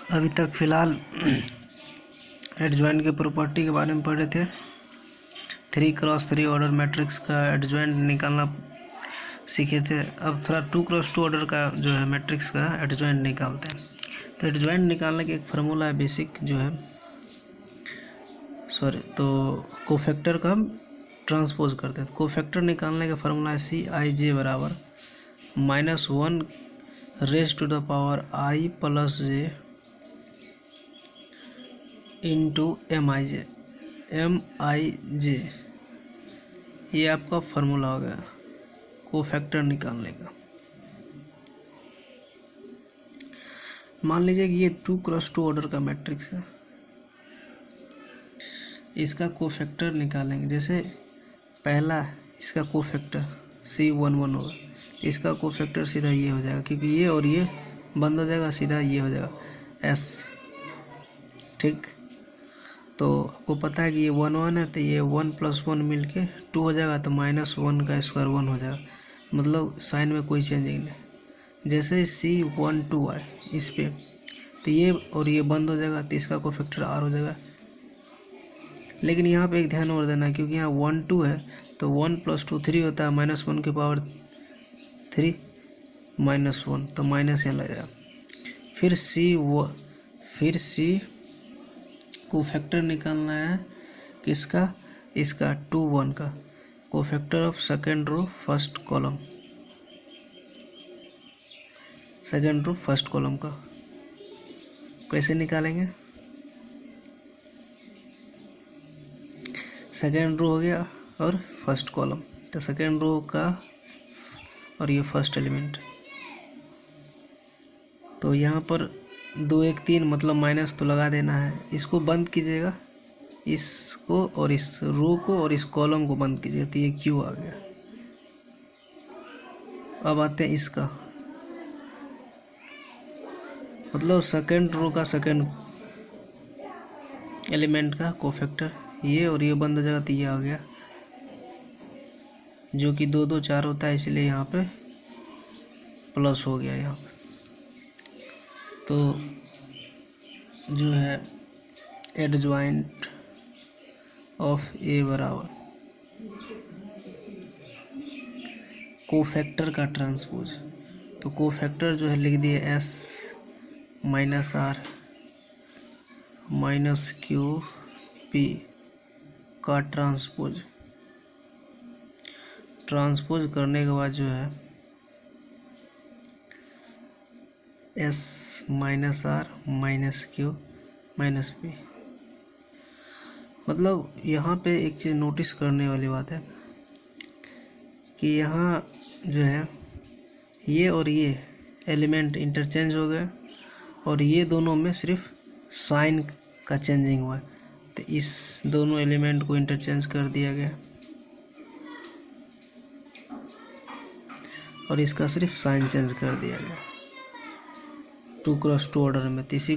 अभी तक फ़िलहाल एडजॉइंट के प्रॉपर्टी के बारे में पढ़ रहे थे। 3x3 ऑर्डर मैट्रिक्स का एडजॉइंट निकालना सीखे थे। अब थोड़ा 2x2 ऑर्डर का जो है मैट्रिक्स का एडजॉइंट निकालते हैं। तो एडजॉइंट निकालने का एक फार्मूला है बेसिक जो है, तो कोफैक्टर का हम ट्रांसपोज करते हैं। कोफैक्टर निकालने का फार्मूला है CIJ बराबर -1 raise to the power I plus J into MIJ। ये आपका फार्मूला हो गया कोफैक्टर निकालने का। मान लीजिए कि ये 2x2 ऑर्डर का मैट्रिक्स है, इसका कोफैक्टर निकालेंगे। जैसे पहला इसका कोफैक्टर C11 होगा, इसका कोफैक्टर सीधा ये हो जाएगा, क्योंकि ये और ये बंद हो जाएगा, सीधा ये हो जाएगा S। ठीक, तो आपको पता है कि ये 1 1 है, तो ये 1 + 1 मिल के 2 हो जाएगा, तो -1 का स्क्वायर 1 हो जाएगा, मतलब साइन में कोई चेंजिंग नहीं। जैसे C12 आए इस पे, तो ये और ये बंद हो जाएगा, तो इसका कोफैक्टर R हो जाएगा। लेकिन यहाँ पे एक ध्यान और देना, क्योंकि यहाँ 1 2 है, तो 1 + 2 3 होता है, -1 की पावर 3 -1, तो माइनस यहाँ लग जाएगा। फिर C कोफैक्टर निकालना है किसका, इसका 2 1 का cofactor of second row first column का कैसे निकालेंगे। सेकेंड रो हो गया और फर्स्ट कॉलम, तो सेकेंड रो का और ये फर्स्ट एलिमेंट, तो यहाँ पर 2 1 3 मतलब माइनस तो लगा देना है। इसको बंद कीजिएगा, इसको और इस रो को और इस कॉलम को बंद कीजिएगा, तो ये Q आ गया। अब आते हैं इसका, मतलब सेकेंड रो का सेकेंड एलिमेंट का कोफैक्टर, ये और ये बंद हो जाएगा, तो ये आ गया, जो कि 2 2 4 होता है, इसलिए यहाँ पे प्लस हो गया यहाँ पे। तो जो है एडजॉइंट ऑफ A बराबर कोफैक्टर का ट्रांसपोज, तो कोफैक्टर जो है लिख दिए S -R -QP का ट्रांसपोज करने के बाद जो है S -R -Q -P। मतलब यहाँ पे एक चीज़ नोटिस करने वाली बात है कि यहाँ जो है ये और ये एलिमेंट इंटरचेंज हो गए, और ये दोनों में सिर्फ साइन का चेंजिंग हुआ है, तो इस दोनों एलिमेंट को इंटरचेंज कर दिया गया और इसका सिर्फ साइन चेंज कर दिया गया 2x2 ऑर्डर में। तो इसी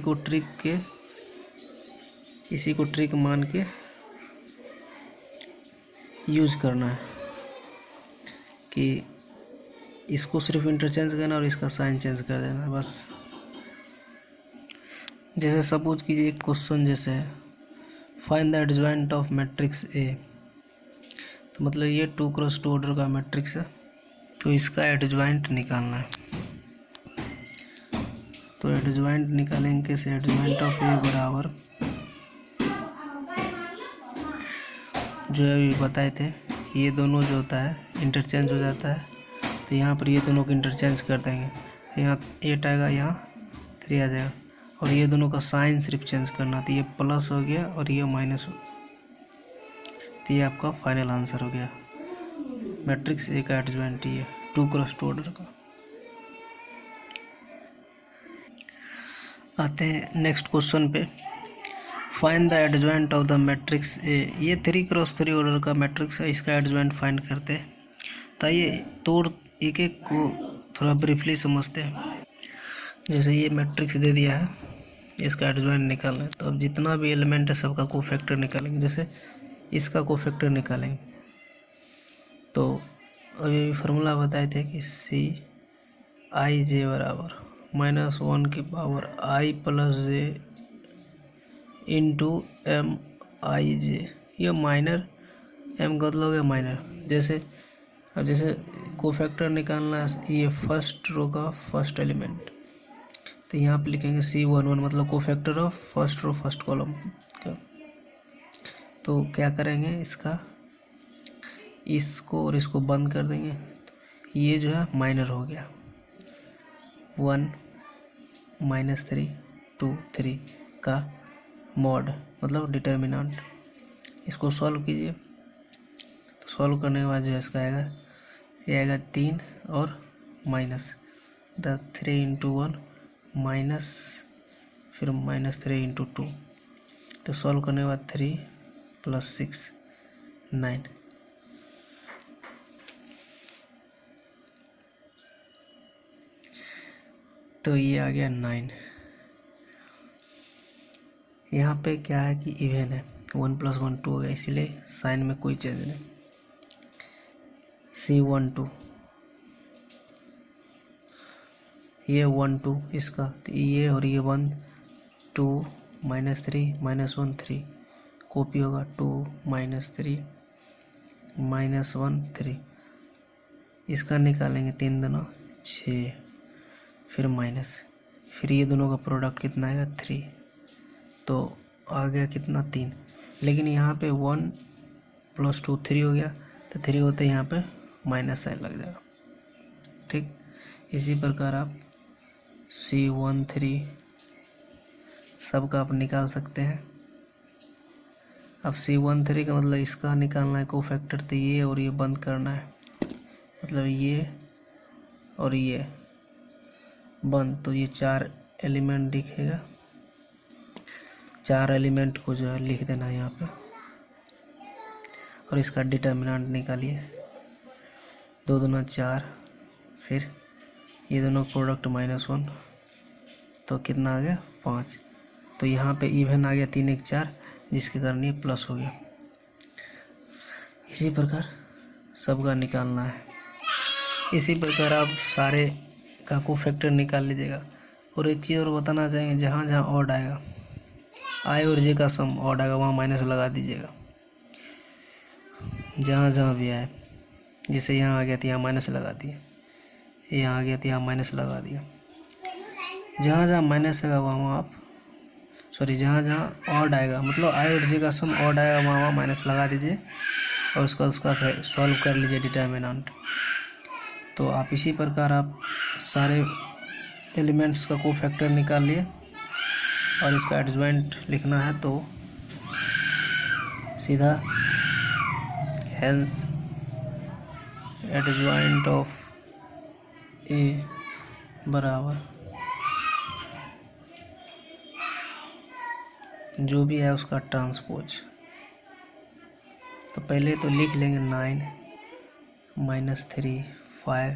को ट्रिक मान के यूज करना है कि इसको सिर्फ इंटरचेंज करना और इसका साइन चेंज कर देना है, बस। जैसे सपोज कीजिए एक क्वेश्चन जैसे है find the adjoint of matrix A, तो मतलब ये 2x2 ऑर्डर का मैट्रिक्स है, तो इसका एडजॉइंट निकालना है। तो एडजॉइंट निकालेंगे कैसे, एडजॉइंट ऑफ A बराबर जो अभी बताए थे कि ये दोनों जो होता है इंटरचेंज हो जाता है, तो यहाँ पर ये दोनों को इंटरचेंज कर देंगे, यहाँ 8 आएगा, यहाँ 3 आ जाएगा, और ये दोनों का साइन सिर्फ चेंज करना, तो ये प्लस हो गया और ये माइनस हो, तो ये आपका फाइनल आंसर हो गया मैट्रिक्स A का एडजॉइंट, ये 2x2 ऑर्डर का। आते हैं नेक्स्ट क्वेश्चन पे, find the adjoint of the matrix A। ये 3x3 ऑर्डर का मैट्रिक्स है, इसका एडजॉइंट फाइंड करते हैं। तो ये तोड़ एक एक को थोड़ा ब्रीफली समझते हैं। जैसे ये मैट्रिक्स दे दिया है, इसका एडजॉइंट निकालना है, तो अब जितना भी एलिमेंट है सबका कोफैक्टर निकालेंगे। जैसे इसका कोफैक्टर निकालेंगे, तो अभी फार्मूला बताए थे कि CIJ बराबर -1 की power i plus J into M I J. ये माइनर m का मतलब हो गया माइनर। जैसे अब जैसे कोफैक्टर निकालना है ये फर्स्ट रो का फर्स्ट एलिमेंट, तो यहाँ पे लिखेंगे C11 मतलब cofactor of first row first column का। तो क्या करेंगे, इसको और इसको बंद कर देंगे। ये जो है माइनर हो गया 1 -3 2 3 का मॉड मतलब डिटर्मिनेंट। इसको सॉल्व कीजिए, तो सॉल्व करने के बाद जो है इसका आएगा, ये आएगा 3 और माइनस 3 इंटू 1 माइनस फिर -3 इंटू 2। तो सॉल्व करने के बाद 3 + 6 9। तो ये आ गया 9। यहाँ पे क्या है कि इवन है, 1 + 1 2 हो गया, इसीलिए साइन में कोई चेंज नहीं। C12 ये 1 2 इसका, तो ये और ये 1 2 -3 -1 3 कॉपी होगा 2 -3 -1 3। इसका निकालेंगे 3 दूना 6 फिर माइनस, फिर ये दोनों का प्रोडक्ट कितना आएगा 3। तो आ गया कितना 3। लेकिन यहाँ पे 1 + 2 3 हो गया, तो 3 होते यहाँ पे माइनस साइन लग जाएगा। ठीक, इसी प्रकार आप C13 सबका आप निकाल सकते हैं। अब C13 का मतलब इसका निकालना है कोफैक्टर, तो ये और ये बंद करना है, मतलब ये और ये बंद। तो ये 4 एलिमेंट दिखेगा, 4 एलिमेंट को जो है लिख देना है यहाँ पे, और इसका डिटर्मिनेंट निकालिए। 2 दूना 4, फिर ये दोनों प्रोडक्ट -1, तो कितना आ गया 5। तो यहाँ पे इवन आ गया 3 1 4, जिसके कारण ये प्लस हो गया। इसी प्रकार सबका निकालना है। इसी प्रकार आप सारे का कोफैक्टर निकाल लीजिएगा। और एक चीज़ और बताना चाहेंगे, जहाँ जहाँ ऑड आएगा आई और जे का सम ऑड आएगा वहाँ माइनस लगा दीजिएगा। जहाँ जहाँ भी आए, जैसे यहाँ आ गया तो यहाँ माइनस लगा दिए, यहाँ आ गया तो यहाँ माइनस लगा दिया। जहाँ जहाँ माइनस आएगा वहाँ आप जहाँ जहाँ ऑड आएगा मतलब आई और जे का सम ऑड आएगा वहाँ माइनस लगा दीजिए, और उसका सॉल्व कर लीजिए डिटर्मिनेंट। तो आप इसी प्रकार आप सारे एलिमेंट्स का कोफैक्टर निकाल लिए, और इसका एडजॉइंट लिखना है तो सीधा हेंस एडजॉइंट ऑफ ए बराबर जो भी है उसका ट्रांसपोज। तो पहले तो लिख लेंगे 9 -3 5,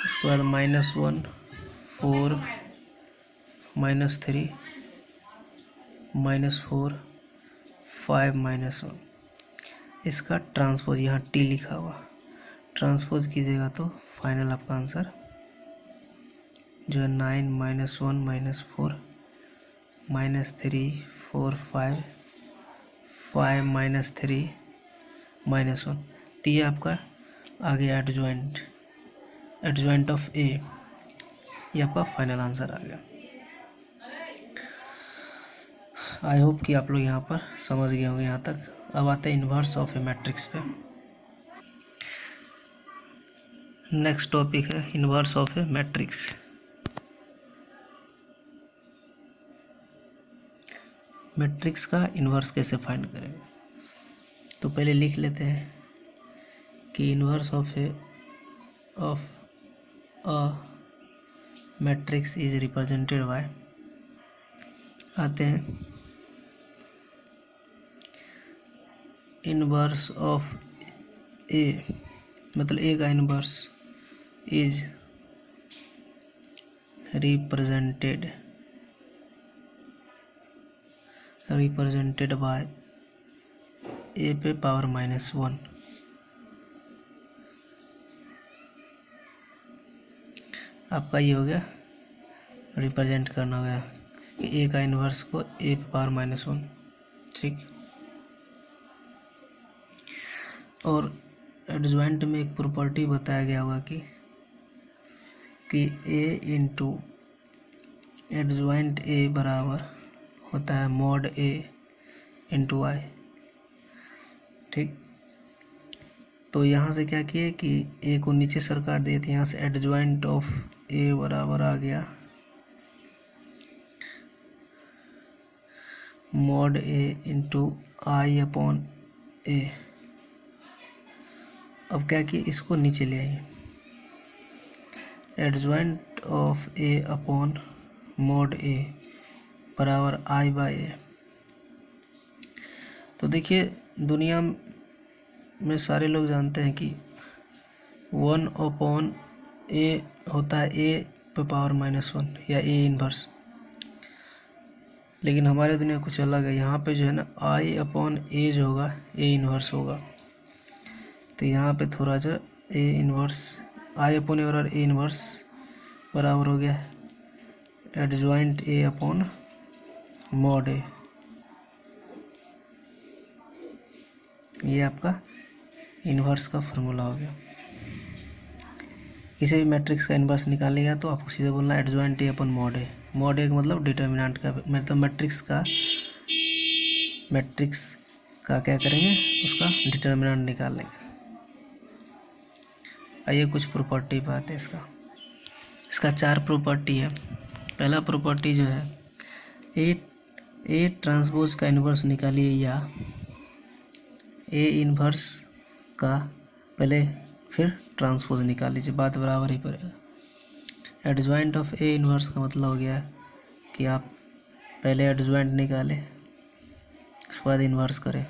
उसके बाद -1 4 -3 -4 5 -1। इसका ट्रांसपोज यहाँ टी लिखा हुआ, ट्रांसपोज कीजिएगा तो फाइनल आपका आंसर जो है 9 -1 -4 -3 4 5 5 -3 -1। तो ये आपका आ गया एडजॉइंट ऑफ ए, ये आपका फाइनल आंसर आ गया। आई होप कि आप लोग यहाँ पर समझ गए होंगे यहाँ तक। अब आते हैं इन्वर्स ऑफ ए मैट्रिक्स पे। नेक्स्ट टॉपिक है inverse of A matrix. Matrix का इन्वर्स कैसे फाइंड करें, तो पहले लिख लेते हैं कि inverse of a matrix is represented by, आते हैं इन्वर्स ऑफ ए मतलब ए का इन्वर्स इज रिप्रेजेंटेड बाय ए पे पावर -1 आपका ये हो गया, रिप्रेजेंट करना हो गया कि ए का इन्वर्स को ए पावर -1। ठीक। और एडजॉइंट में एक प्रॉपर्टी बताया गया होगा कि ए इंटू एडजॉइंट ए बराबर होता है मॉड ए इंटू आई। ठीक। तो यहाँ से क्या किए कि ए को नीचे सरकार दिए थे, यहाँ से एडजॉइंट ऑफ ए बराबर आ गया mod A into I upon A. अब क्या किए, इसको नीचे ले आइए, adjoint of A upon mod A बराबर आई बाई ए। तो देखिए दुनिया में सारे लोग जानते हैं कि 1 अपॉन ए होता है ए पे पावर -1 या ए इन्वर्स, लेकिन हमारे दुनिया कुछ अलग है। यहाँ पे जो है ना आई अपॉन ए जो होगा ए इन्वर्स होगा। तो यहाँ पे थोड़ा सा ए इन्वर्स आई अपॉन ए बराबर ए इन्वर्स बराबर हो गया एडजॉइंट ए अपॉन मॉड ए। ये आपका इन्वर्स का फॉर्मूला हो गया। किसी भी मैट्रिक्स का इन्वर्स निकालेगा तो आपको सीधे बोलना adjoint A upon mod A. Mod A का मतलब डिटर्मिनेंट का, मतलब मैट्रिक्स का क्या करेंगे, उसका डिटर्मिनेंट निकाल लेंगे। आइए कुछ प्रॉपर्टी पे आते हैं। इसका 4 प्रॉपर्टी है। पहला प्रॉपर्टी जो है ए ट्रांसपोज का इन्वर्स निकालिए या ए इन्वर्स का पहले फिर ट्रांसपोज निकाल लीजिए, बात बराबर ही पड़ेगा। एडजॉइंट ऑफ ए इन्वर्स का मतलब हो गया कि आप पहले एडजॉइंट निकालें, उसके बाद इन्वर्स करें।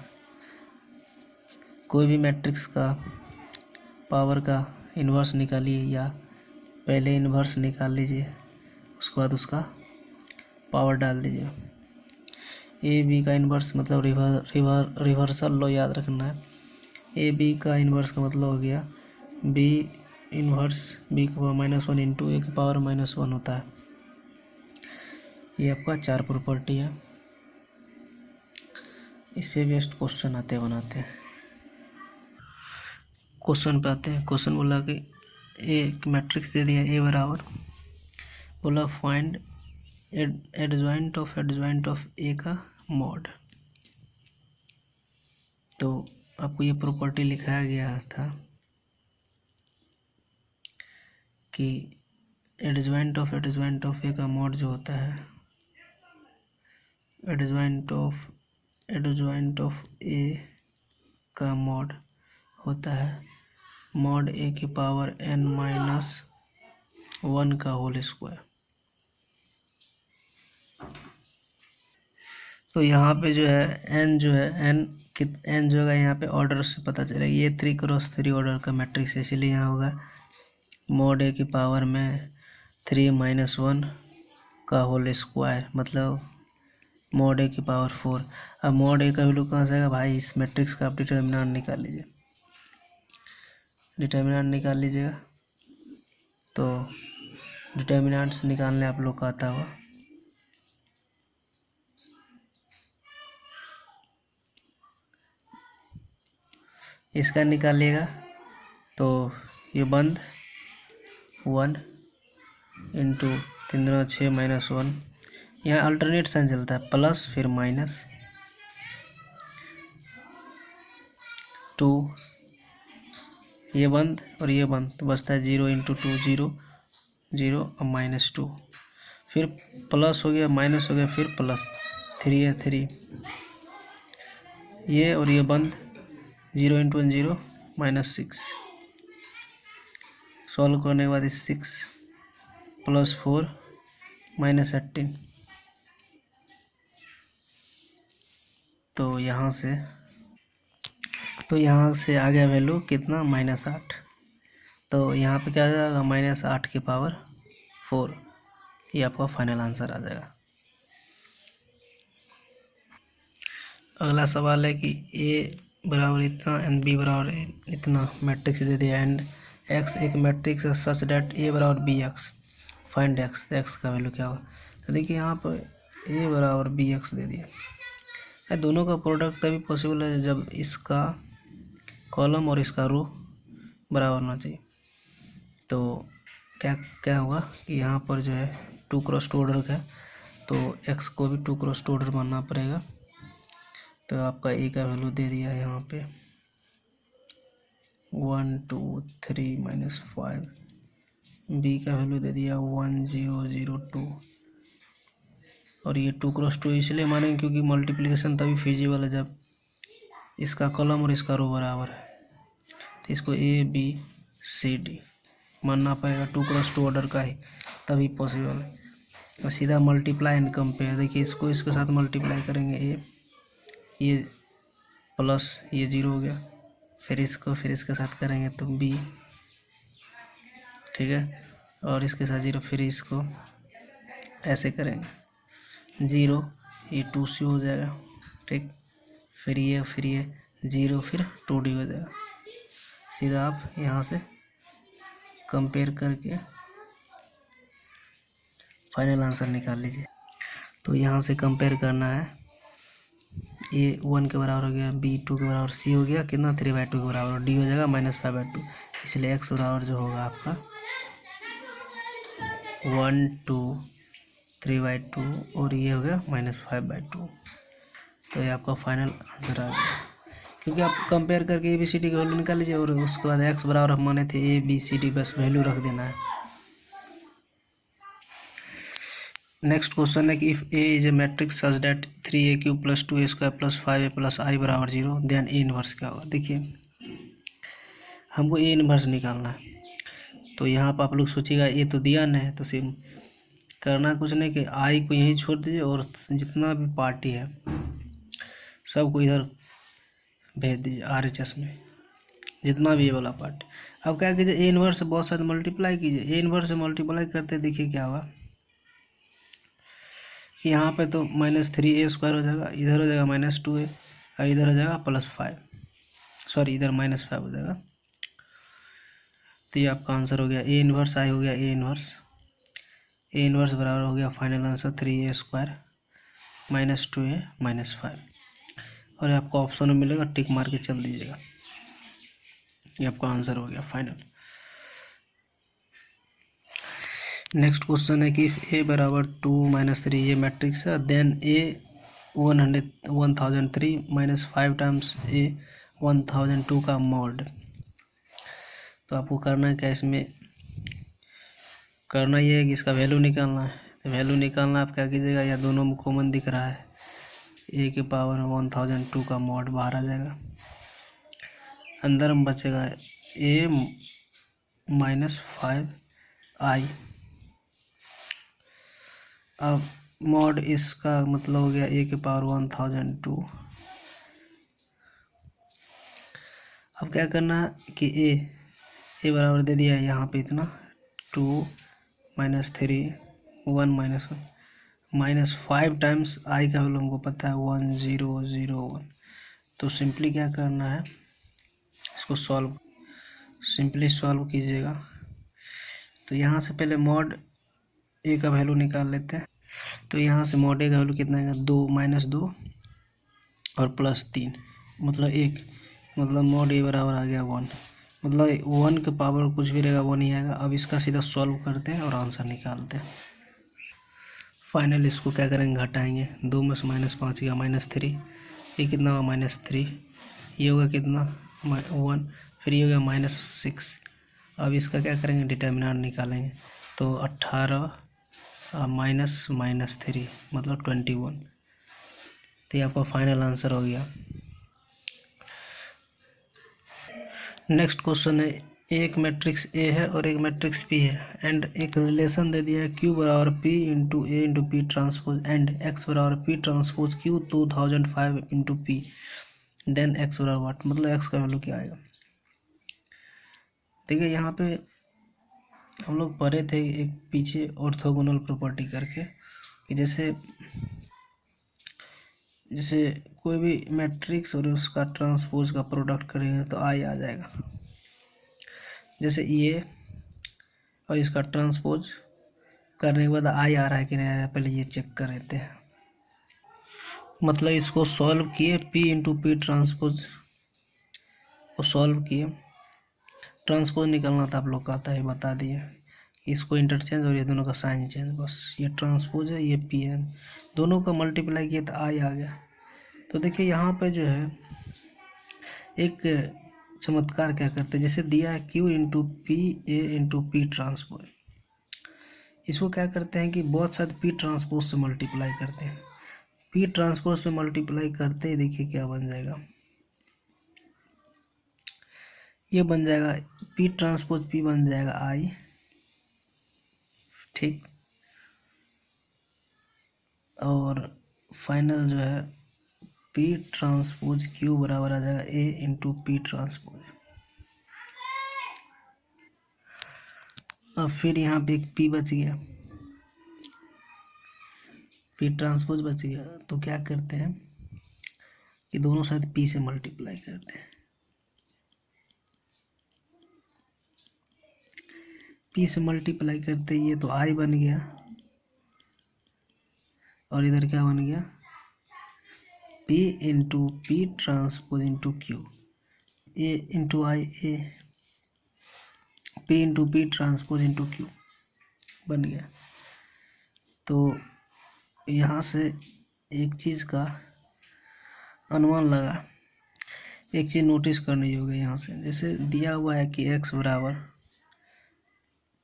कोई भी मैट्रिक्स का पावर का इन्वर्स निकालिए या पहले इन्वर्स निकाल लीजिए, उसके बाद उसका पावर डाल दीजिए। ए बी का इन्वर्स मतलब रिवर्सल लो याद रखना है। ए बी का इन्वर्स का मतलब हो गया बी इन्वर्स बी का पावर -1 इंटू ए का पावर -1 होता है। ये आपका 4 प्रॉपर्टी है। इस पे बेस्ट क्वेश्चन आते बनाते हैं। क्वेश्चन पे आते हैं। क्वेश्चन बोला कि एक मैट्रिक्स दे दिया ए बराबर, बोला फाइंड एडजॉइंट ऑफ ए का मॉड। तो आपको ये प्रॉपर्टी लिखाया गया था कि एडजॉइंट ऑफ ए का मॉड जो होता है, एडजॉइंट ऑफ ए का मॉड होता है मॉड ए की पावर n-1 का होल स्क्वायर। तो यहाँ पे जो है n जो है यहाँ पे ऑर्डर से पता चलेगा। ये 3x3 ऑर्डर का मैट्रिक्स है, इसलिए यहाँ होगा मॉड ए की पावर में 3-1 का होल स्क्वायर, मतलब मॉड ए की पावर 4। अब मॉड ए का वैल्यू कहाँ से आएगा भाई, इस मैट्रिक्स का आप डिटर्मिनेंट निकाल लीजिए। डिटर्मिनेंट निकाल लीजिएगा तो डिटर्मिनेंट्स निकालने आप लोग का आता होगा। इसका निकालिएगा तो ये बंद 1 इंटू 3 6 -1, यहाँ अल्टरनेट साइन चलता है, प्लस फिर -2, ये बंद और ये बंद, तो बचता है 0 इंटू 2 0 0 और -2, फिर प्लस हो गया माइनस हो गया फिर प्लस, 3 है 3, ये और ये बंद, 0 इंटू 1 0 -6, सॉल्व करने के बाद 6 + 4 -18। तो यहाँ से आ गया वैल्यू कितना, -8। तो यहाँ पे क्या आ जाएगा, -8 की पावर 4। ये आपका फाइनल आंसर आ जाएगा। अगला सवाल है कि ए बराबर इतना एंड बी बराबर इतना मैट्रिक्स दे दिया एंड एक्स एक मैट्रिक्स है सच डेट ए बराबर B X. Find X, X का वैल्यू क्या होगा। तो देखिए यहाँ पर ए बराबर बी एक्स दे दिया है। दोनों का प्रोडक्ट तभी पॉसिबल है जब इसका कॉलम और इसका रो बराबर होना चाहिए। तो क्या क्या होगा कि यहाँ पर जो है 2x2 ऑर्डर का है, तो x को भी 2x2 ऑर्डर मानना पड़ेगा। तो आपका a का वैल्यू दे दिया है यहाँ पे 1 2 3 -5, b का वैल्यू दे दिया 1 0 0 2, और ये 2x2 इसलिए मानेंगे क्योंकि मल्टीप्लिकेशन तभी फिजिबल है जब इसका कॉलम और इसका रो बराबर है। तो इसको ए बी सी डी मानना पड़ेगा, 2x2 ऑर्डर का ही तभी पॉसिबल है। और सीधा मल्टीप्लाई एंड कंपेयर, देखिए इसको इसके साथ मल्टीप्लाई करेंगे ए, ये प्लस ये 0 हो गया, फिर इसके साथ करेंगे तो बी, ठीक है, और इसके साथ 0, फिर इसको ऐसे करेंगे 0, ये 2c हो जाएगा, ठीक, फिर ये 0, फिर 2d हो जाएगा। सीधा आप यहाँ से कंपेयर करके फाइनल आंसर निकाल लीजिए। तो यहाँ से कंपेयर करना है, ए 1 के बराबर हो गया, बी 2 के बराबर, सी हो गया कितना 3/2 के बराबर, और डी हो जाएगा -5/2, इसलिए एक्स बराबर जो होगा आपका 1 2 3/2 और ये हो गया -5/2। तो ये आपका फाइनल आंसर आ गया, क्योंकि आप कंपेयर करके ABCD की वैल्यू निकाल लीजिए और उसके बाद एक्स बराबर हम माने थे ABCD, बस वैल्यू रख देना है। नेक्स्ट क्वेश्चन है कि if A is a matrix such that 3a³ + 2a² + 5a + i बराबर 0, देन A इनवर्स क्या होगा। देखिए हमको A इनवर्स निकालना है, तो यहाँ पर आप लोग सोचिएगा ये तो दिया नहीं है, तो सिम करना कुछ नहीं कि i को यहीं छोड़ दीजिए और जितना भी पार्टी है सबको इधर भेज दीजिए RHS में, जितना भी ये वाला पार्ट। अब क्या कीजिए A इनवर्स से बहुत सारे मल्टीप्लाई कीजिए, A इनवर्स से मल्टीप्लाई करते देखिए क्या होगा। यहाँ पे तो -3a² हो जाएगा, इधर हो जाएगा -2a और इधर हो जाएगा +5, सॉरी इधर -5 हो जाएगा। तो ये आपका आंसर हो गया A इनवर्स, आई हो गया A इनवर्स बराबर हो गया फाइनल आंसर 3a² -2a -5, और आपको ऑप्शन में मिलेगा, टिक मार के चल दीजिएगा। ये आपका आंसर हो गया फाइनल। नेक्स्ट क्वेश्चन है कि A बराबर 2 - 3 ये मैट्रिक्स है, देन A 1003 -5 टाइम्स A 1002 का मॉड। तो आपको करना क्या, इसमें करना ये है कि इसका वैल्यू निकालना है। तो वैल्यू निकालना आप क्या कीजिएगा, या दोनों में कॉमन दिख रहा है, A के पावर 1002 का मॉड बाहर आ जाएगा, अंदर में बचेगा A -5i। अब मॉड इसका मतलब हो गया A के पावर 1002। अब क्या करना है कि A बराबर दे दिया है यहाँ पे इतना 2 -3 1 -5 टाइम्स i का वैल्यू हमको पता है 1001। तो सिंपली क्या करना है, इसको सिंपली सॉल्व कीजिएगा। तो यहाँ से पहले मॉड A का वैल्यू निकाल लेते हैं। तो यहाँ से मॉड A का वैल्यू कितना है, 2 -2 और +3 मतलब 1, मतलब मॉड A बराबर आ गया 1, मतलब 1 के पावर कुछ भी रहेगा 1 ही आएगा। अब इसका सीधा सॉल्व करते हैं और आंसर निकालते हैं। फाइनल इसको क्या करेंगे, घटाएंगे, 2 में से -5 गया -3, ये कितना हुआ -3, ये होगा कितना 1, फिर ये हो गया -6। अब इसका क्या करेंगे, डिटर्मिनेंट निकालेंगे, तो 18 -3 मतलब 21। तो ये आपका फाइनल आंसर हो गया। नेक्स्ट क्वेश्चन है, एक मैट्रिक्स A है और एक मैट्रिक्स P है, एंड एक रिलेशन दे दिया है Q बराबर P × A × P transpose, and X बराबर P transpose Q 2005 × P, then X बराबर व्हाट, मतलब X का वैल्यू क्या आएगा। देखिए यहाँ पे हम लोग पढ़े थे एक पीछे ऑर्थोगोनल प्रॉपर्टी करके, कि जैसे कोई भी मैट्रिक्स और उसका ट्रांसपोज का प्रोडक्ट करेंगे तो I आ जाएगा। जैसे ये और इसका ट्रांसपोज करने के बाद आई आ रहा है कि नहीं आ रहा है, पहले ये चेक कर लेते हैं। मतलब इसको सॉल्व किए, पी इंटू पी ट्रांसपोज को सॉल्व किए, ट्रांसपोज निकलना था आप लोग का, आता है बता दिए। इसको इंटरचेंज और ये दोनों का साइन चेंज, बस ये ट्रांसपोज है, ये पी है, दोनों का मल्टीप्लाई किया तो आई आ गया। तो देखिए यहाँ पे जो है एक चमत्कार क्या करते हैं, जैसे दिया है Q into P A into P transpose, इसको क्या करते हैं कि बहुत सारे पी ट्रांसपोज से मल्टीप्लाई करते हैं। पी ट्रांसपोज से मल्टीप्लाई करते ही देखिए क्या बन जाएगा, ये बन जाएगा पी ट्रांसपोज पी बन जाएगा आई, ठीक। और फाइनल जो है पी ट्रांसपोज क्यू बराबर आ जाएगा ए इंटू पी ट्रांसपोज। अब फिर यहाँ पे एक पी बच गया, पी ट्रांसपोज बच गया, तो क्या करते हैं कि दोनों साइड पी से मल्टीप्लाई करते हैं। पी से मल्टीप्लाई करते ये तो आई बन गया, और इधर क्या बन गया P into P transpose into Q, A into I A, P into P transpose into Q बन गया। तो यहाँ से एक चीज़ का अनुमान लगा, एक चीज़ नोटिस करनी होगी यहाँ से, जैसे दिया हुआ है कि x बराबर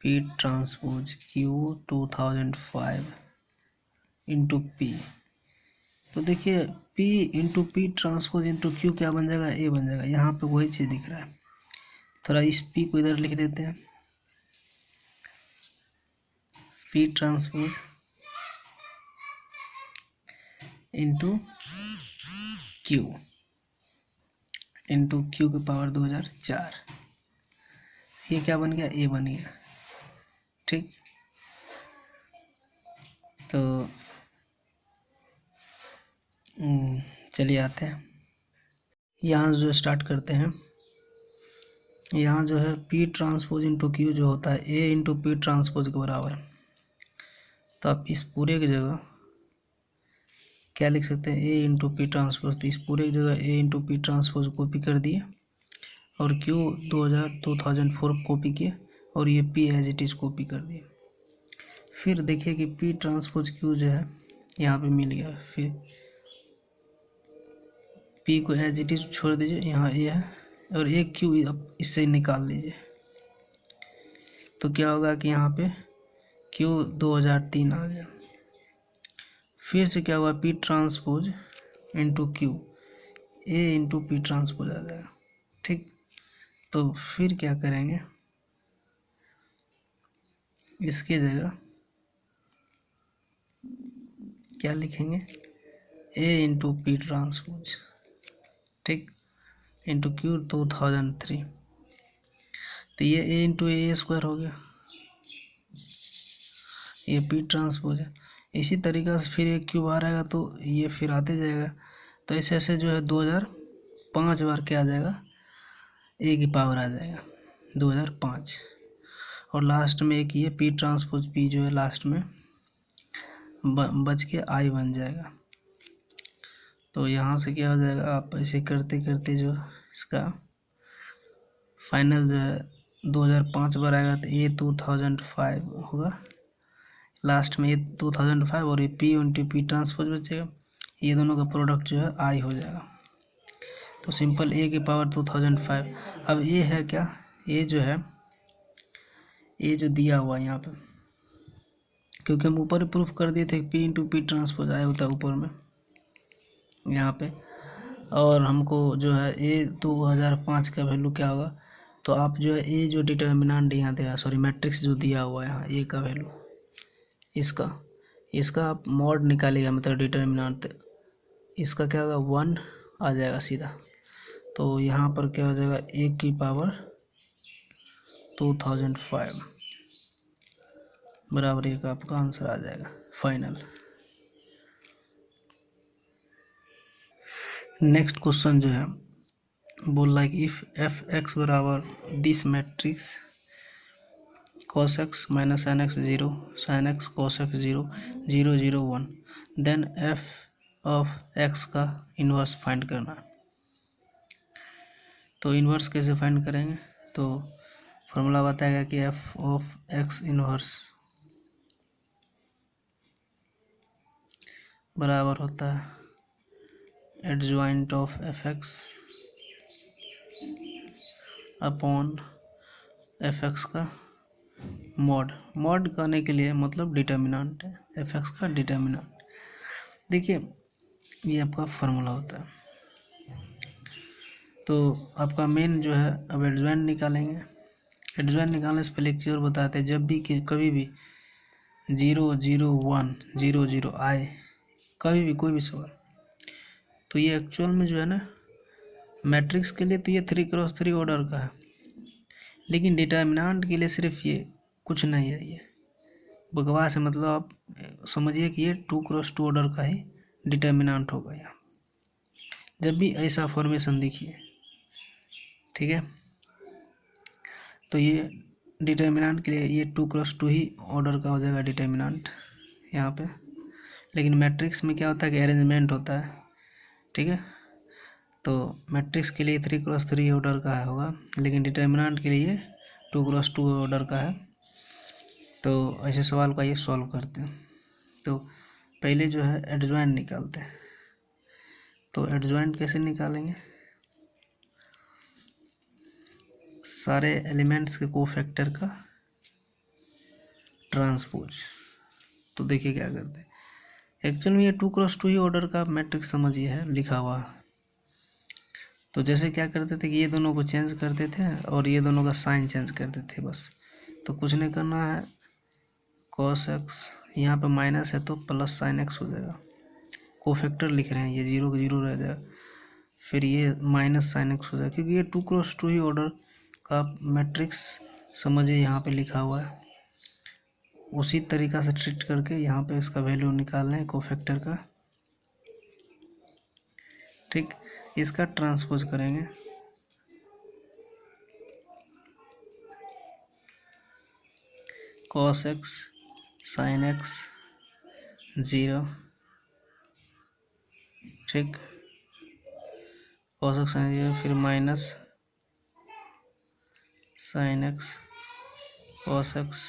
P transpose Q 2005 into P, तो देखिए P into P transpose into Q क्या बन जाएगा, ए बन जाएगा। यहाँ पे वही चीज़ दिख रहा है, थोड़ा इस P को इधर लिख देते हैं, P ट्रांसपोज इंटू क्यू की पावर 2004, ये क्या बन गया, ए बन गया, ठीक। तो चलिए आते हैं यहाँ जो स्टार्ट करते हैं। यहाँ जो है पी ट्रांसपोज इंटू क्यू जो होता है ए इंटू पी ट्रांसपोज के बराबर, तो आप इस पूरे की जगह क्या लिख सकते हैं, ए इंटू पी ट्रांसपोज, तो इस पूरे की जगह A into P transpose copy कर दिए, और क्यू 2004 कॉपी किए, और ये P as it is copy कर दिए। फिर देखिए कि पी ट्रांसपोज क्यू जो है यहाँ पे मिल गया, फिर पी को एज इट इज छोड़ दीजिए, यहाँ ए है, और एक क्यू इससे निकाल लीजिए, तो क्या होगा कि यहाँ पे क्यू 2003 आ गया। फिर से क्या हुआ, P transpose into Q, A into P transpose आ जाएगा, ठीक। तो फिर क्या करेंगे, इसके जगह क्या लिखेंगे, ए इंटू पी ट्रांसपोज, ठीक, इंटू क्यू 2003, तो ये ए इंटू ए स्क्वायर हो गया, ये पी ट्रांसपोज है। इसी तरीक़ा से फिर एक क्यू बाहर आएगा तो ये फिर आते जाएगा, तो ऐसे ऐसे जो है 2005 बार क्या आ जाएगा, ए की पावर आ जाएगा 2005, और लास्ट में एक ये पी ट्रांसपोज पी जो है लास्ट में बच के आई बन जाएगा। तो यहाँ से क्या हो जाएगा, आप ऐसे करते करते जो इसका फाइनल जो है 2005 बार आएगा, तो ये 2005 होगा, लास्ट में ये 2005 और ये पी इंटू पी ट्रांसपोज बचेगा, ये दोनों का प्रोडक्ट जो है आई हो जाएगा। तो सिंपल ए की पावर 2005। अब ये है क्या, ये जो है ये जो दिया हुआ है यहाँ पे, क्योंकि हम ऊपर प्रूफ कर दिए थे पी इंटू पी ट्रांसपोज आया होता है ऊपर में यहाँ पे, और हमको जो है ए 2005 का वैल्यू क्या होगा, तो आप जो है ए जो डिटर्मिनेंट यहाँ दिया, सॉरी मैट्रिक्स जो दिया हुआ है यहाँ ए का वैल्यू, इसका आप मॉड निकालेगा, मतलब डिटर्मिनेंट, इसका क्या होगा 1 आ जाएगा सीधा, तो यहाँ पर क्या हो जाएगा ए की पावर 2005 बराबर एक आपका आंसर आ जाएगा फाइनल। नेक्स्ट क्वेश्चन जो है बोल रहा है कि इफ एफ एक्स बराबर this matrix cos x minus sin x 0, sin x cos x 0, 0 0 1। Then f of x का इन्वर्स फाइंड करना है। तो इन्वर्स कैसे फाइंड करेंगे, तो फॉर्मूला बताएगा कि f ऑफ x इन्वर्स बराबर होता है adjoint of F x upon F x का मॉड। मॉड करने के लिए मतलब डिटर्मिनेंट है, एफ एक्स का डिटर्मिनेंट। देखिए ये आपका फार्मूला होता है। तो आपका मेन जो है, अब एडजॉइंट निकालेंगे। एडजॉइंट निकालने से पहले एक चीज़ और बताते हैं, जब भी कि कभी भी 0 0 1 0 0 आए, कभी भी कोई भी सवाल, तो ये एक्चुअल में जो है ना मैट्रिक्स के लिए तो ये 3x3 ऑर्डर का है, लेकिन डिटर्मिनेंट के लिए सिर्फ ये कुछ नहीं है, ये बकवास है। मतलब आप समझिए कि ये 2x2 ऑर्डर का ही डिटर्मिनेंट होगा यहाँ, जब भी ऐसा फॉर्मेशन देखिए, ठीक है। तो ये डिटर्मिनेंट के लिए ये 2x2 ही ऑर्डर का हो जाएगा डिटर्मिनेंट यहाँ पे। लेकिन मैट्रिक्स में क्या होता है कि अरेंजमेंट होता है, ठीक है। तो मैट्रिक्स के लिए 3x3 ऑर्डर का होगा, लेकिन डिटर्मिनेंट के लिए 2x2 ऑर्डर का है। तो ऐसे सवाल का ये सॉल्व करते हैं। तो पहले जो है एडजॉइंट निकालते हैं। तो एडजॉइंट कैसे निकालेंगे, सारे एलिमेंट्स के कोफैक्टर का ट्रांसपोज। तो देखिए क्या करते हैं, एक्चुअल में ये 2x2 ही ऑर्डर का मैट्रिक्स समझिए है लिखा हुआ। तो जैसे क्या करते थे कि ये दोनों को चेंज करते थे और ये दोनों का साइन चेंज करते थे बस। तो कुछ नहीं करना है, cos x यहाँ पे माइनस है तो प्लस sin x हो जाएगा। कोफैक्टर लिख रहे हैं, ये 0 का 0 रह जाएगा, फिर ये माइनस sin x हो जाएगा, क्योंकि ये 2x2 ही ऑर्डर का मैट्रिक्स समझिए यहाँ पे लिखा हुआ है। उसी तरीका से ट्रीट करके यहाँ पे इसका वैल्यू निकालना है कोफैक्टर का, ठीक। इसका ट्रांसपोज करेंगे, cos x sin x 0, ठीक, cos x sin 0, फिर minus sin x cos x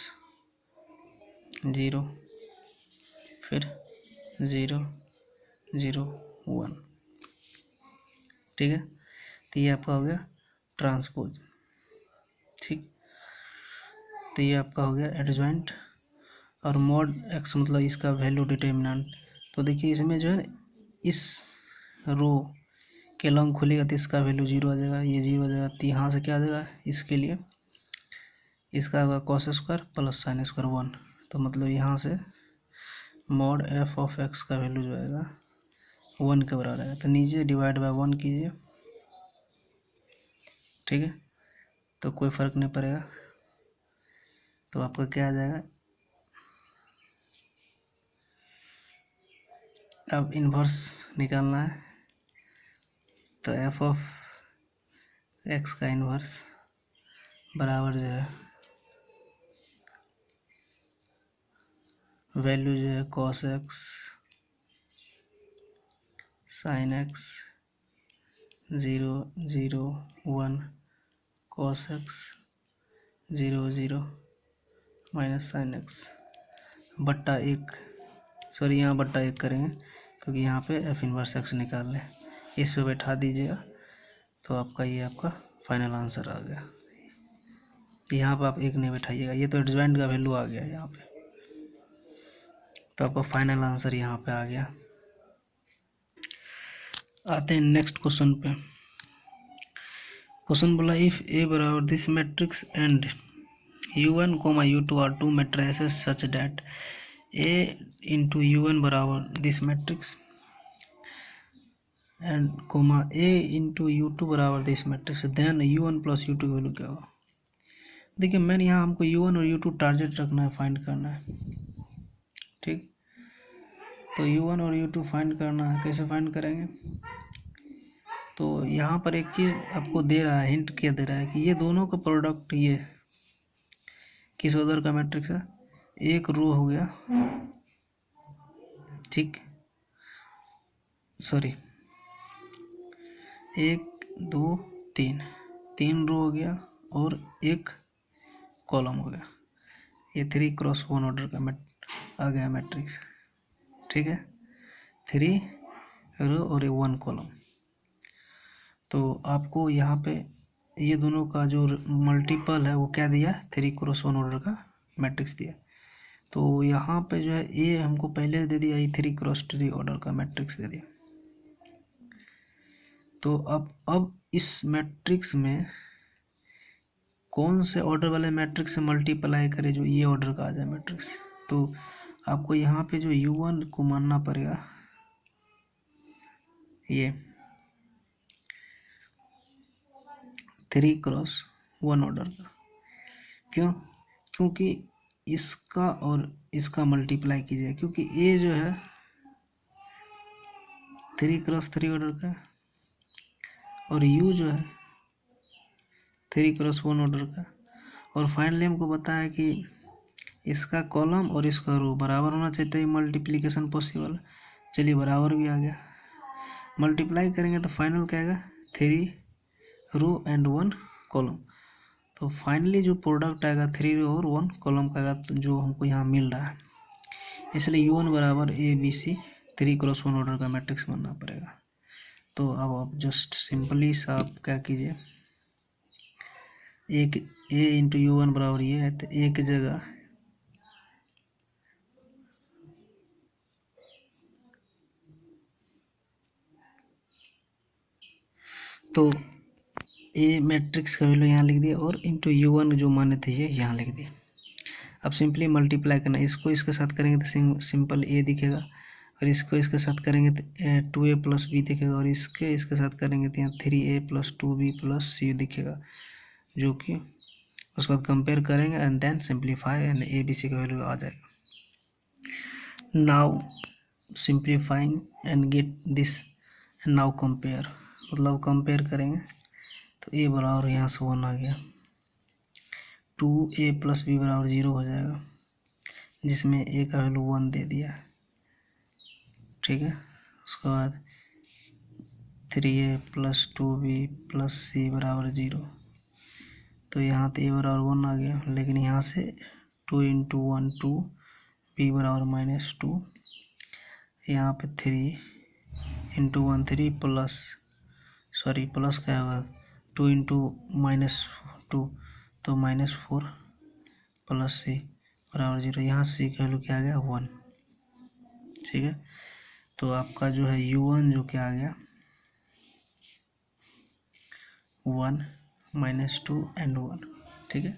0, फिर 0 0 1, ठीक है। तो ये आपका हो गया ट्रांसपोज, ठीक। तो ये आपका हो गया एडजॉइंट। और मॉड एक्स मतलब इसका वैल्यू डिटर्मिनेंट। तो देखिए इसमें जो है इस रो के लॉन्ग खुलेगा तो इसका वैल्यू 0 आ जाएगा, ये 0 आ जाएगा। तो यहाँ से क्या आ जाएगा, इसके लिए इसका होगा cos square plus sin square 1। तो मतलब यहाँ से मॉड एफ ऑफ एक्स का वैल्यू जो आएगा 1 के बराबर आएगा। तो नीचे डिवाइड बाय 1 कीजिए, ठीक है। तो कोई फर्क नहीं पड़ेगा। तो आपका क्या आ जाएगा, अब इन्वर्स निकालना है। तो एफ ऑफ एक्स का इन्वर्स बराबर जो है वैल्यू जो है cos x sin x 0 0 1 cos x 0 0 minus sin x बट्टा 1, सॉरी यहाँ बट्टा 1 करेंगे क्योंकि यहाँ पे एफ इन्वर्स एक्स निकाल लें। इस पे बैठा दीजिएगा तो आपका ये आपका फाइनल आंसर आ गया। यहाँ पे आप 1 नहीं बैठाइएगा, ये तो एडजॉइंट का वैल्यू आ गया यहाँ पे। तो आपका फाइनल आंसर यहाँ पे आ गया। आते हैं नेक्स्ट क्वेश्चन पे। क्वेश्चन बोला इफ ए बराबर this matrix and u1, u2 are two matrices such that a into u1 बराबर this matrix and a into u2 बराबर this matrix, then u1 plus u2 की वैल्यू क्या होगा। देखिए मैंने यहाँ हमको u1 और u2 टारगेट रखना है, फाइंड करना है, ठीक। तो u1 और u2 फाइंड करना है, कैसे फाइंड करेंगे। तो यहाँ पर एक चीज़ आपको दे रहा है, हिंट क्या दे रहा है कि ये दोनों का प्रोडक्ट ये किस ऑर्डर का मैट्रिक्स है, एक रो हो गया, ठीक, सॉरी 1 2 3, 3 रो हो गया और एक कॉलम हो गया। ये 3x1 ऑर्डर का आ गया मैट्रिक्स, ठीक है, 3 रो और 1 कॉलम। तो आपको यहाँ पे ये दोनों का जो मल्टीपल है वो क्या दिया, 3x1 ऑर्डर का मैट्रिक्स दिया। तो यहाँ पे जो है ये हमको पहले दे दिया, ये 3x3 ऑर्डर का मैट्रिक्स दे दिया। तो अब इस मैट्रिक्स में कौन से ऑर्डर वाले मैट्रिक्स से मल्टीप्लाई करे जो ये ऑर्डर का आ जाए मैट्रिक्स। तो आपको यहाँ पे जो U1 को मानना पड़ेगा ये 3x1 ऑर्डर का। क्यों, क्योंकि इसका और इसका मल्टीप्लाई कीजिए, क्योंकि ये जो है 3x3 ऑर्डर का और U जो है 3x1 ऑर्डर का। और फाइनली हमको बताया कि इसका कॉलम और इसका रो बराबर होना चाहिए, तो ये मल्टीप्लिकेशन पॉसिबल। चलिए बराबर भी आ गया, मल्टीप्लाई करेंगे तो फाइनल क्या आएगा, 3 रो एंड 1 कॉलम। तो फाइनली जो प्रोडक्ट आएगा 3 रो और 1 कॉलम का आएगा, तो जो हमको यहाँ मिल रहा है। इसलिए U1 बराबर ABC 3x1 ऑर्डर का मैट्रिक्स बनना पड़ेगा। तो अब आप जस्ट सिंपली आप क्या कीजिए, एक A इंटू U1 बराबर ये है, तो एक जगह तो ए मैट्रिक्स का वैल्यू यहाँ लिख दिया और इंटू U1 जो माने थे ये यहाँ लिख दिया। अब सिंपली मल्टीप्लाई करना, इसको इसके साथ करेंगे तो सिंपल A दिखेगा, और इसको इसके साथ करेंगे तो 2A प्लस B दिखेगा, और इसके साथ करेंगे तो यहाँ 3A plus 2B plus C दिखेगा, जो कि उसके बाद कंपेयर करेंगे and then simplify and ABC का वैल्यू आ जाएगा। Now simplifying and get this and now compare, मतलब कंपेयर करेंगे तो A बराबर यहाँ से 1 आ गया, 2A प्लस B बराबर 0 हो जाएगा, जिसमें A का वैल्यू 1 दे दिया, ठीक है। उसके बाद 3A plus 2B plus C बराबर 0, तो यहाँ तो A बराबर 1 आ गया, लेकिन यहाँ से 2 इंटू 1 2, B बराबर -2, यहाँ पे 3 इंटू 1 3 प्लस प्लस क्या होगा, 2 इंटू -2 तो -4 प्लस C बराबर 0, यहाँ C का वैल्यू क्या आ गया 1, ठीक है। तो आपका जो है U1 जो क्या आ गया 1 -2 एंड 1, ठीक है,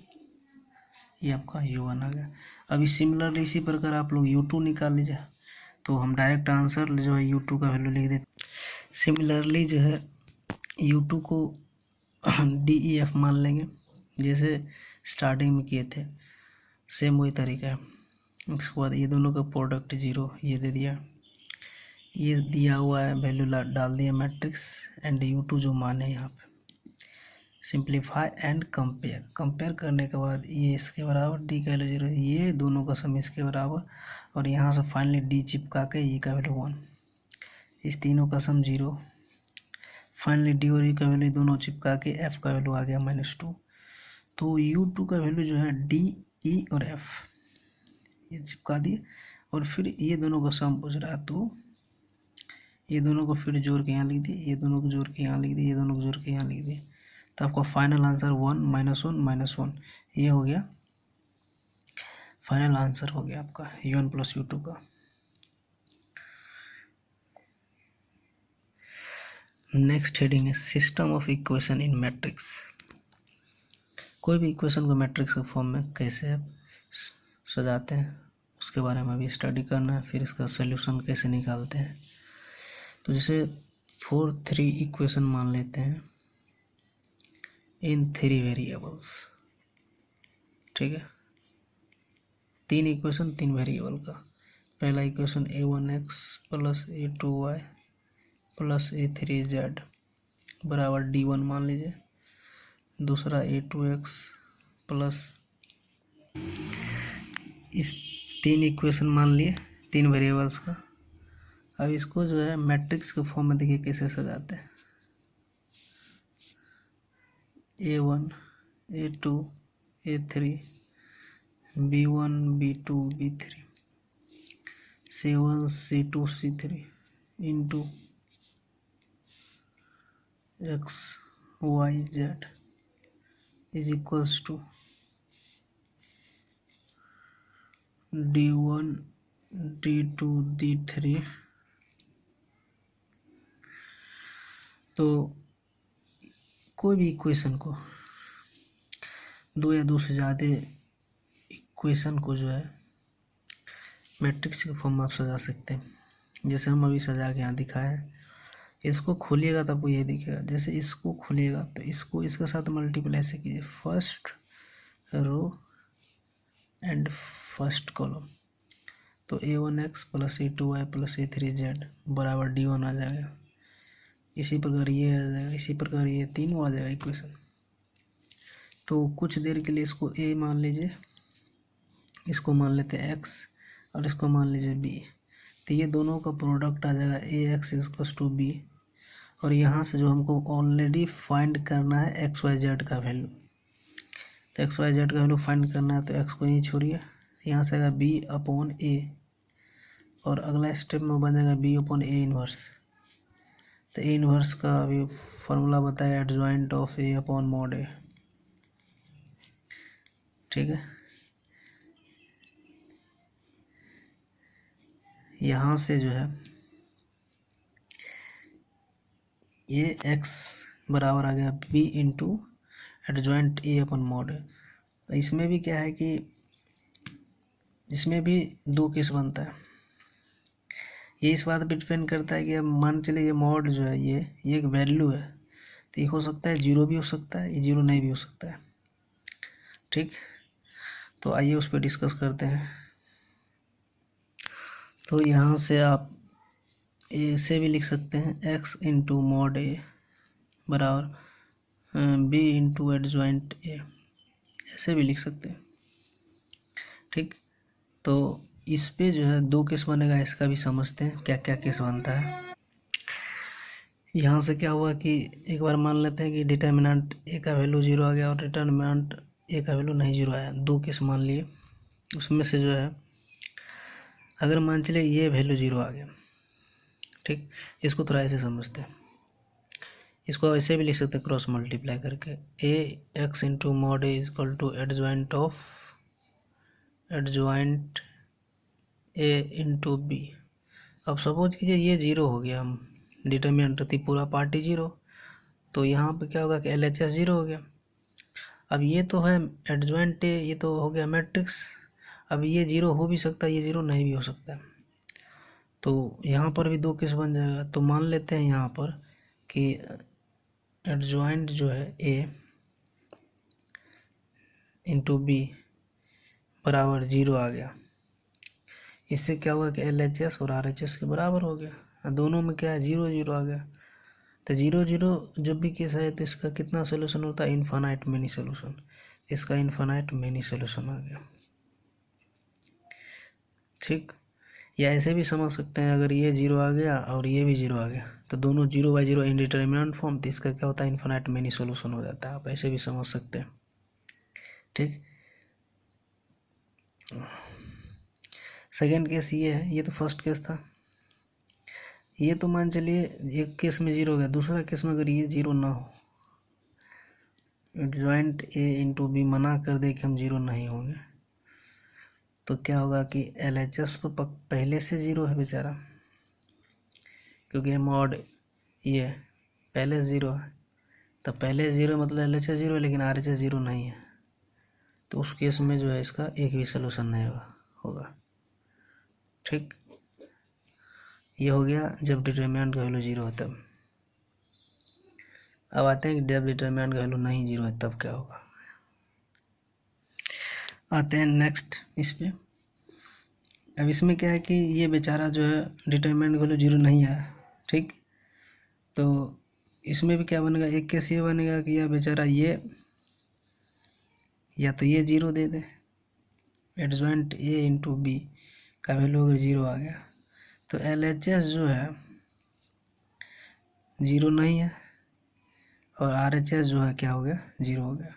ये आपका U1 आ गया। अभी सिमिलरली इसी प्रकार आप लोग U2 निकाल लीजिए, तो हम डायरेक्ट आंसर जो है U2 का वैल्यू लिख देते। सिमिलरली जो है U2 को DEF मान लेंगे, जैसे स्टार्टिंग में किए थे, सेम वही तरीका है। उसके बाद ये दोनों का प्रोडक्ट 0 ये दे दिया, ये दिया हुआ है वैल्यू डाल दिया मैट्रिक्स एंड U2 जो मान है यहाँ पे, सिंप्लीफाई एंड कंपेयर करने के बाद ये इसके बराबर, D का वैल्यू 0, ये दोनों का सम इसके बराबर, और यहाँ से फाइनली D चिपका के E का वैल्यू 1, इस तीनों का सम 0, फाइनली D और E का वैल्यू दोनों चिपका के F का वैल्यू आ गया -2। तो U2 का वैल्यू जो है D, E और F ये चिपका दिए, और फिर ये दोनों का सम पूछ रहा है, तो ये दोनों को फिर जोड़ के यहाँ लिख दिए, ये दोनों को जोड़ के यहाँ लिख दिए, ये दोनों को जोड़ के यहाँ लिख दिए, तो आपका फाइनल आंसर 1 -1 -1 ये हो गया, फाइनल आंसर हो गया आपका U1 प्लस U2 का। नेक्स्ट हेडिंग है system of equation in matrix. कोई भी इक्वेशन को मैट्रिक्स के फॉर्म में कैसे सजाते हैं उसके बारे में अभी स्टडी करना है, फिर इसका सोल्यूशन कैसे निकालते हैं। तो जैसे 4 3 इक्वेशन मान लेते हैं इन 3 वेरिएबल्स, ठीक है, 3 इक्वेशन 3 वेरिएबल का। पहला equation a1x plus a2y plus a3z बराबर d1 मान लीजिए। दूसरा a2x प्लस इस 3 इक्वेशन मान लिए 3 वेरिएबल्स का। अब इसको जो है मैट्रिक्स के फॉर्म में देखिए कैसे सजाते हैं। A1 A2 A3 B1 B2 B3 C1 C2 C3 into X Y Z is equals to D1 D2 D3। तो कोई भी इक्वेशन को, दो या दो से ज़्यादा इक्वेशन को जो है मैट्रिक्स के फॉर्म में आप सजा सकते हैं। जैसे हम अभी सजा के यहाँ दिखाए हैं। इसको खोलिएगा तो आपको ये दिखेगा। जैसे इसको खोलिएगा तो इसको इसके साथ मल्टीप्लाई से कीजिए, first row and first column. तो A1X plus A2Y plus A3Z बराबर D1 आ जाएगा। इसी प्रकार ये आ जाएगा, इसी प्रकार ये तीनों आ जाएगा इक्वेशन। तो कुछ देर के लिए इसको A मान लीजिए, इसको मान लेते हैं X और इसको मान लीजिए B। तो ये दोनों का प्रोडक्ट आ जाएगा AX इक्वल्स टू B। और यहाँ से जो हमको ऑलरेडी फाइंड करना है XYZ का वैल्यू, तो XYZ का वैल्यू फाइंड करना है। तो X को यहीं छोड़िए, यहाँ से आएगा B अपॉन A और अगला स्टेप में बन जाएगा B अपॉन A इनवर्स। तो A इनवर्स का अभी फॉर्मूला बताया, adjoint of A upon mod A। ठीक है, यहाँ से जो है ये X बराबर आ गया B into adjoint A upon mod A। इसमें भी क्या है कि इसमें भी दो केस बनता है। ये इस बात पर डिपेंड करता है कि अब मान चले ये मॉड जो है ये एक वैल्यू है, तो ये हो सकता है जीरो भी हो सकता है, ये जीरो नहीं भी हो सकता है। ठीक, तो आइए उस पर डिस्कस करते हैं। तो यहाँ से आप ऐसे भी लिख सकते हैं X इंटू मॉड A बराबर B इंटू एडजॉइंट A, ऐसे भी लिख सकते हैं। ठीक, तो इस पे जो है दो केस बनेगा, इसका भी समझते हैं क्या क्या केस बनता है। यहाँ से क्या हुआ कि एक बार मान लेते हैं कि डिटर्मिनेंट A का वैल्यू जीरो आ गया और डिटर्मिनेंट A का वैल्यू नहीं जीरो आया। दो केस मान लिए, उसमें से जो है अगर मान चले ये वैल्यू जीरो आ गया, ठीक, इसको थोड़ा ऐसे समझते हैं। इसको ऐसे भी लिख सकते हैं क्रॉस मल्टीप्लाई करके, AX into mod A equal to adjoint of adjoint A into B। अब सपोज कीजिए ये जीरो हो गया, हम डिटर्मिनेंट थी पूरा पार्टी जीरो, तो यहाँ पे क्या होगा कि LHS जीरो हो गया। अब ये तो है एडजॉइंट A, ये तो हो गया मैट्रिक्स। अब ये जीरो हो भी सकता है, ये जीरो नहीं भी हो सकता है। तो यहाँ पर भी दो केस बन जाएगा। तो मान लेते हैं यहाँ पर कि एडजॉइंट जो है A इंटू B बराबर जीरो आ गया। इससे क्या हुआ कि LHS और RHS के बराबर हो गया। दोनों में क्या है, जीरो जीरो आ गया। तो जीरो जीरो जब भी केस है तो इसका कितना सोल्यूशन होता है, इनफाइनाइट मेनी सोल्यूशन। इसका इनफाइनाइट मेनी सोल्यूशन आ गया। ठीक, या ऐसे भी समझ सकते हैं, अगर ये जीरो आ गया और ये भी जीरो आ गया तो दोनों zero by zero indeterminate form, तो इसका क्या होता है, इनफाइनाइट मेनी सोल्यूशन हो जाता है। आप ऐसे भी समझ सकते हैं। ठीक, सेकेंड केस ये है, ये तो फर्स्ट केस था। ये तो मान चलिए एक केस में जीरो हो गया, दूसरा केस में अगर ये जीरो ना हो, एडजॉइंट A इंटू B मना कर दे कि हम जीरो नहीं होंगे, तो क्या होगा कि LHS तो पहले से जीरो है बेचारा, क्योंकि मॉड ये पहले से जीरो है। तो पहले जीरो मतलब LHS जीरो है, लेकिन RHS जीरो नहीं है। तो उस केस में जो है इसका एक भी सोल्यूशन नहीं होगा। ठीक, ये हो गया जब डिटर्मिनेंट का वैल्यू जीरो है तब। अब आते हैं कि जब डिटर्मिनेंट का वैल्यू नहीं जीरो है तब क्या होगा। आते हैं नेक्स्ट इस पे। अब इसमें क्या है कि ये बेचारा जो है डिटर्मिनेंट का वैल्यू जीरो नहीं आया। ठीक, तो इसमें भी क्या बनेगा, एक केस ये बनेगा कि यह बेचारा ये या तो ये जीरो दे दे एडजॉइंट ए इंटू बी का वैल्यू अगर 0 आ गया तो LHS जो है 0 नहीं है और RHS जो है क्या हो गया, 0 हो गया।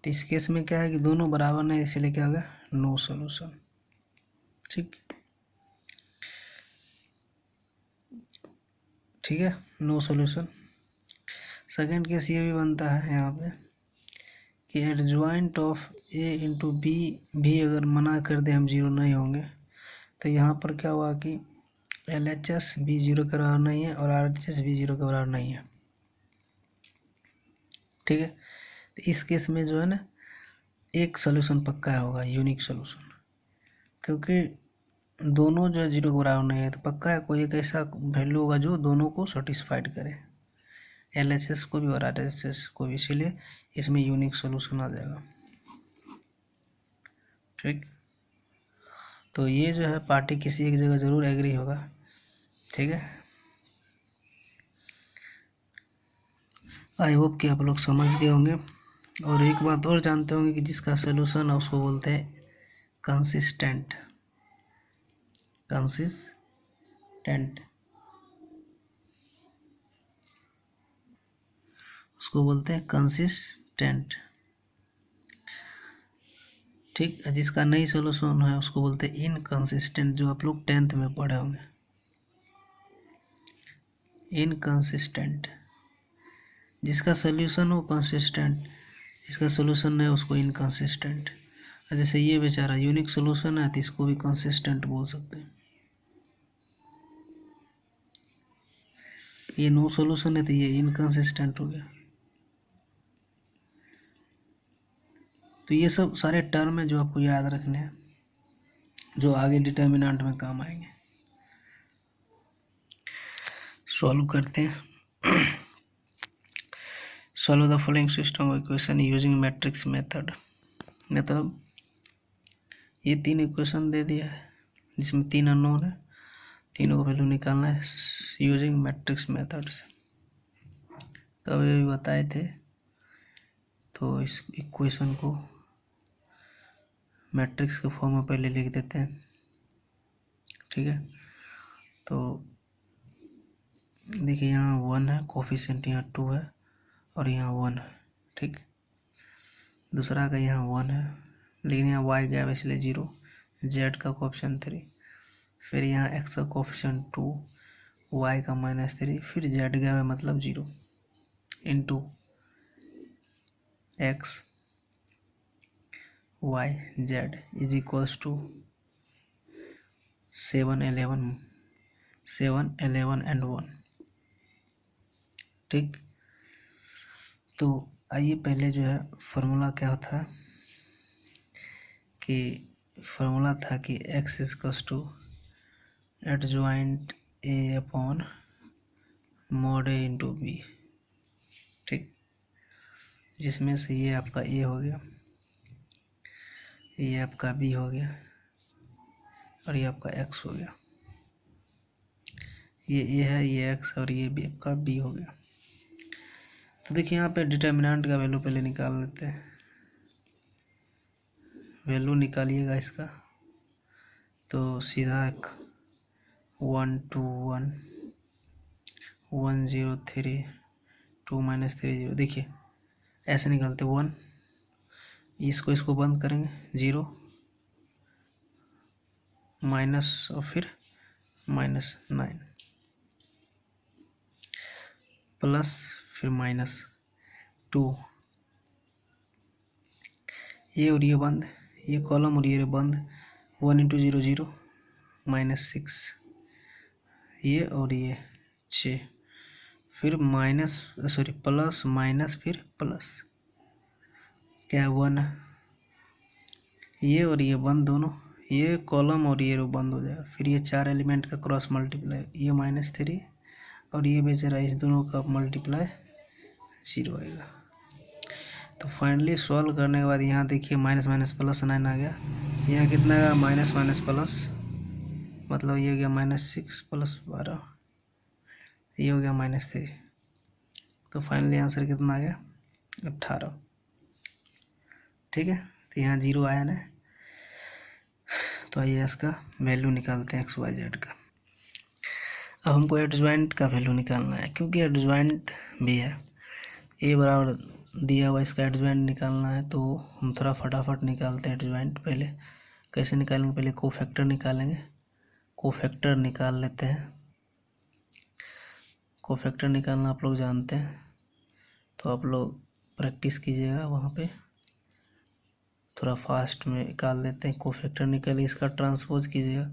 तो इस केस में क्या है कि दोनों बराबर नहीं, इसलिए क्या हो गया, नो सोल्यूशन। ठीक है, नो सोल्यूशन। सेकेंड केस ये भी बनता है यहाँ पे कि adjoint of A into B भी अगर मना कर दे हम 0 नहीं होंगे, तो यहाँ पर क्या हुआ कि LHS भी 0 के बराबर नहीं है और RHS भी 0 के बराबर नहीं है। ठीक है, तो इस केस में जो है ना एक सोल्यूशन पक्का होगा, यूनिक सोल्यूशन, क्योंकि दोनों जो है 0 के बराबर नहीं है, तो पक्का है कोई एक ऐसा वैल्यू होगा जो दोनों को सेटिस्फाइड करे, LHS को भी और RHS को भी, इसीलिए इसमें यूनिक सोल्यूशन आ जाएगा। ठीक, तो ये जो है पार्टी किसी एक जगह जरूर एग्री होगा। ठीक है, आई होप कि आप लोग समझ गए होंगे। और एक बात और जानते होंगे कि जिसका सोल्यूशन है उसको बोलते हैं कंसिस्टेंट। उसको बोलते हैं कंसिस्टेंट। ठीक, जिसका नहीं सोल्यूशन है उसको बोलते हैं इनकंसिस्टेंट, जो आप लोग 10th में पढ़े होंगे। इनकंसिस्टेंट, जिसका सोल्यूशन हो कंसिस्टेंट, जिसका सोल्यूशन नहीं उसको इनकंसिस्टेंट। जैसे ये बेचारा यूनिक सोल्यूशन है तो इसको भी कंसिस्टेंट बोल सकते हैं। ये नो सोल्यूशन है तो ये इनकंसिस्टेंट हो गया। तो ये सब सारे टर्म है जो आपको याद रखने हैं, जो आगे डिटर्मिनेंट में काम आएंगे। सॉल्व करते हैं। Solve the following system of equation using matrix method. मतलब ये 3 इक्वेशन दे दिया है जिसमें 3 अननोन है, तीनों का वैल्यू निकालना है यूजिंग मैट्रिक्स मेथड से। तो अभी बताए थे, तो इस इक्वेशन को मैट्रिक्स के फॉर्म में पहले लिख देते हैं। ठीक है, तो देखिए यहाँ 1 है, कोफिशिएंट यहाँ 2 है और यहाँ 1 है। ठीक, दूसरा का यहाँ 1 है लेकिन यहाँ y गया इसलिए 0, z का कोफिशिएंट 3, फिर यहाँ x का कोफिशिएंट 2, y का -3, फिर z गया मतलब 0 into x y z is equals to 7 11 and 1। ठीक, तो आइए पहले जो है फॉर्मूला क्या होता है कि फॉर्मूला था कि x equals to adjoint a upon mod a into B. ठीक, जिसमें से ये आपका a हो गया, ये आपका b हो गया और ये आपका x हो गया। ये a है, ये x और ये b आपका b हो गया। तो देखिए यहाँ पे डिटर्मिनेंट का वैल्यू पहले निकाल लेते हैं। वैल्यू निकालिएगा इसका, तो सीधा 1 2 1 1 0 3 2 -3 0। देखिए ऐसे निकालते 1, इसको बंद करेंगे 0 माइनस और फिर -9 प्लस फिर -2, ये और ये बंद, ये कॉलम और ये बंद, 1 × 0 0 -6, ये और ये 6, फिर प्लस माइनस फिर प्लस, क्या है 1 है, ये और ये बंद दोनों, ये कॉलम और ये रो बंद हो जाएगा। फिर ये 4 एलिमेंट का क्रॉस मल्टीप्लाई, ये -3 और ये बेचारा इस दोनों का मल्टीप्लाई 0 आएगा। तो फाइनली सॉल्व करने के बाद यहाँ देखिए माइनस माइनस प्लस 9 आ गया, यहाँ कितना आएगा माइनस माइनस प्लस, मतलब ये हो गया -6 + 12, ये हो गया -3। तो फाइनली आंसर कितना आ गया 18। ठीक है, तो यहाँ 0 आया ना, तो आइए इसका वैल्यू निकालते हैं एक्स वाई जेड का। अब हमको एडजॉइंट का वैल्यू निकालना है, क्योंकि एडजॉइंट भी है। ए बराबर दिया हुआ, इसका एडजॉइंट निकालना है, तो हम थोड़ा फटाफट निकालते हैं एडजॉइंट। पहले कैसे निकालेंगे, पहले कोफैक्टर निकालेंगे। कोफैक्टर निकाल लेते हैं। कोफैक्टर निकालना आप लोग जानते हैं, तो आप लोग प्रैक्टिस कीजिएगा वहाँ पे। थोड़ा फास्ट में निकाल लेते हैं। कोफैक्टर निकालिए, इसका ट्रांसपोज कीजिएगा,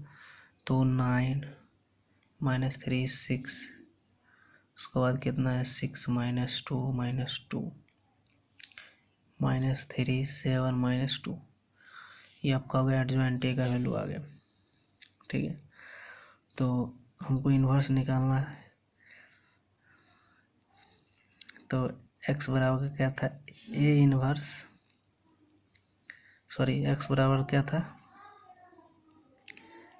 तो 9 - 3 6, उसके बाद कितना है 6 - 2 - 2 -3 7 - 2। ये आपका हो गया एडजॉइंट ए का वैल्यू आ गया। ठीक है, तो हमको इन्वर्स निकालना है। तो x बराबर क्या था, ए इन्वर्स, सॉरी x बराबर क्या था,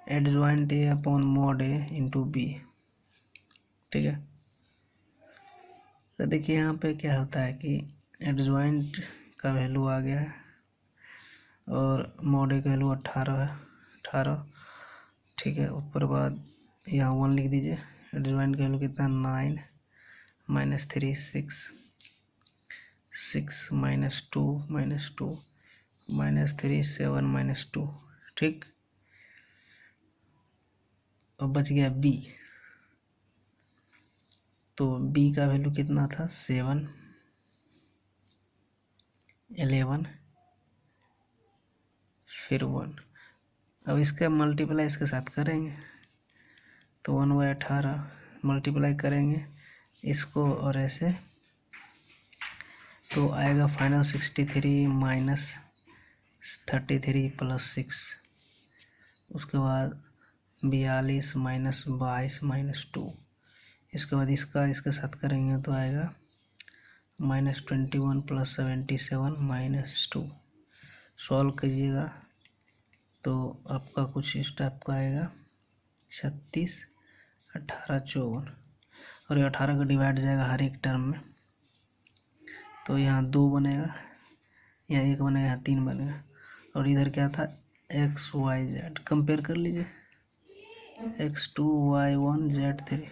adjoint A upon mod A into B. ठीक है, तो देखिए यहाँ पे क्या होता है कि एडजॉइंट का वैल्यू आ गया है और मॉड ए का वैल्यू 18 है, 18। ठीक है, ऊपर बाद यहाँ 1 लिख दीजिए। एडजॉइंट का वैल्यू कितना, 9 - 3 6, 6 - 2 - 2 -3 7 - 2। ठीक, अब बच गया बी। तो बी का वैल्यू कितना था, 7 11 फिर 1। अब इसका मल्टीप्लाई इसके साथ करेंगे, तो 1/18 मल्टीप्लाई करेंगे इसको और ऐसे, तो आएगा फाइनल 63 - 33 + 6। उसके बाद 42 - 22 - 2। इसके बाद इसके साथ करेंगे तो आएगा -21 + 77 - 2। सॉल्व कीजिएगा तो आपका कुछ इस टाइप का आएगा 36 18 54, और ये 18 का डिवाइड जाएगा हर एक टर्म में, तो यहाँ 2 बनेगा, यहाँ 1 बनेगा, यहाँ 3 बनेगा। और इधर क्या था, एक्स वाई जेड, कंपेयर कर लीजिए, x2 y1 z3।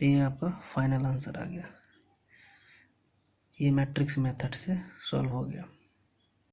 ये आपका फाइनल आंसर आ गया। ये मैट्रिक्स मेथड से सॉल्व हो गया।